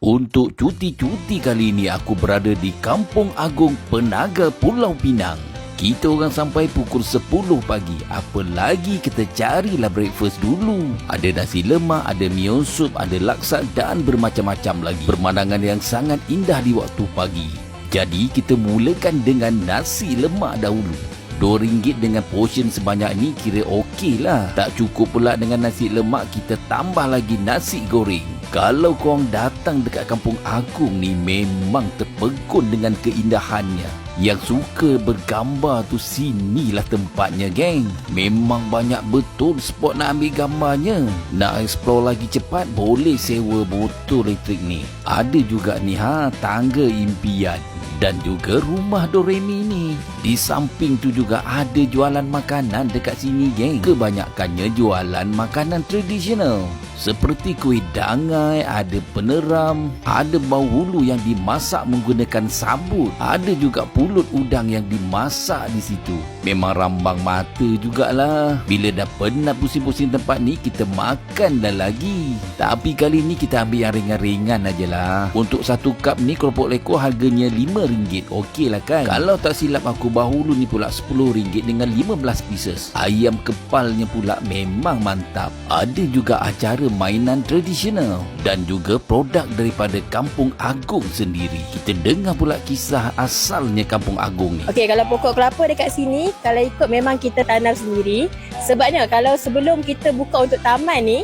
Untuk cuti-cuti kali ini aku berada di Kampung Agung Penaga Pulau Pinang. Kita orang sampai pukul 10 pagi. Apa lagi kita carilah breakfast dulu. Ada nasi lemak, ada mie sup, ada laksa dan bermacam-macam lagi. Pemandangan yang sangat indah di waktu pagi. Jadi kita mulakan dengan nasi lemak dahulu. RM2 dengan portion sebanyak ni kira okey lah. Tak cukup pula dengan nasi lemak, kita tambah lagi nasi goreng. Kalau korang datang dekat Kampung Agung ni memang terpegun dengan keindahannya. Yang suka bergambar tu sinilah tempatnya, geng. Memang banyak betul spot nak ambil gambarnya. Nak explore lagi cepat boleh sewa botol elektrik ni. Ada juga ni tangga impian. Dan juga rumah Doremi ni. Di samping tu juga ada jualan makanan dekat sini, geng. Kebanyakannya jualan makanan tradisional. Seperti kuih dangai, ada peneram, ada bau hulu yang dimasak menggunakan sabut. Ada juga pulut udang yang dimasak di situ. Memang rambang mata jugalah. Bila dah penat pusing-pusing tempat ni, kita makan dah lagi. Tapi kali ni kita ambil yang ringan-ringan ajalah. Untuk satu cup ni keropok lekor harganya RM5. Okey lah kan? Kalau tak silap aku, bahulu ni pula RM10 dengan 15 pieces. Ayam kepalnya pula memang mantap. Ada juga acara mainan tradisional dan juga produk daripada Kampung Agung sendiri. Kita dengar pula kisah asalnya Kampung Agung ni. Okey, kalau pokok kelapa dekat sini, kalau ikut memang kita tanam sendiri. Sebabnya kalau sebelum kita buka untuk taman ni,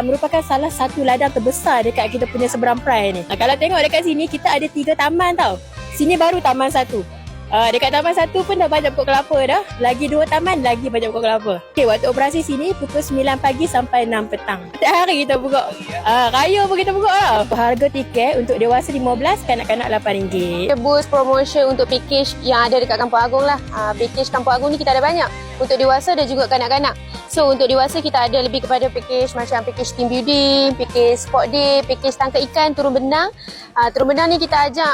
merupakan salah satu ladang terbesar dekat kita punya seberang perai ni. Kalau tengok dekat sini, kita ada 3 taman tau. Sini baru taman 1. Dekat taman 1 pun dah banyak pokok kelapa dah. Lagi 2 taman lagi banyak pokok kelapa. Okay, waktu operasi sini pukul 9 pagi sampai 6 petang. Setiap hari kita buka. Raya pun kita buka lah. Harga tiket untuk dewasa RM15, kanak-kanak RM8. Kita boost promotion untuk package yang ada dekat Kampung Agung lah. Package Kampung Agung ni kita ada banyak. Untuk dewasa dan juga kanak-kanak. So untuk dewasa kita ada lebih kepada package macam package team building, package sport day, package tangkap ikan, turun benang. Turun benang ni kita ajak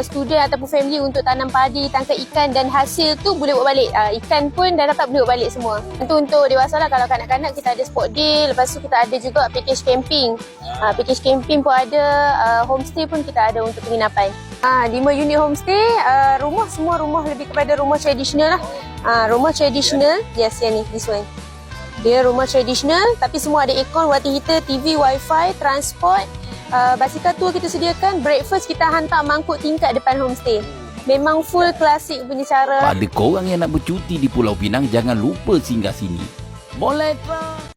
student ataupun family untuk tanam padi, tangkap ikan dan hasil tu boleh bawa balik. Ikan pun dah dapat boleh bawa balik semua. Itu untuk dewasa lah. Kalau kanak-kanak kita ada sport day. Lepas tu kita ada juga package camping. Package camping pun ada, homestay pun kita ada untuk penginapan. 5 unit homestay, semua rumah lebih kepada rumah tradisional lah. Rumah tradisional, yes yang ni, this one. Dia rumah tradisional tapi semua ada aircon, water heater, TV, wifi, transport. Basikal tour kita sediakan, breakfast kita hantar mangkuk tingkat depan homestay. Memang full klasik punya cara. Pada korang yang nak bercuti di Pulau Pinang, jangan lupa singgah sini. Boleh tak?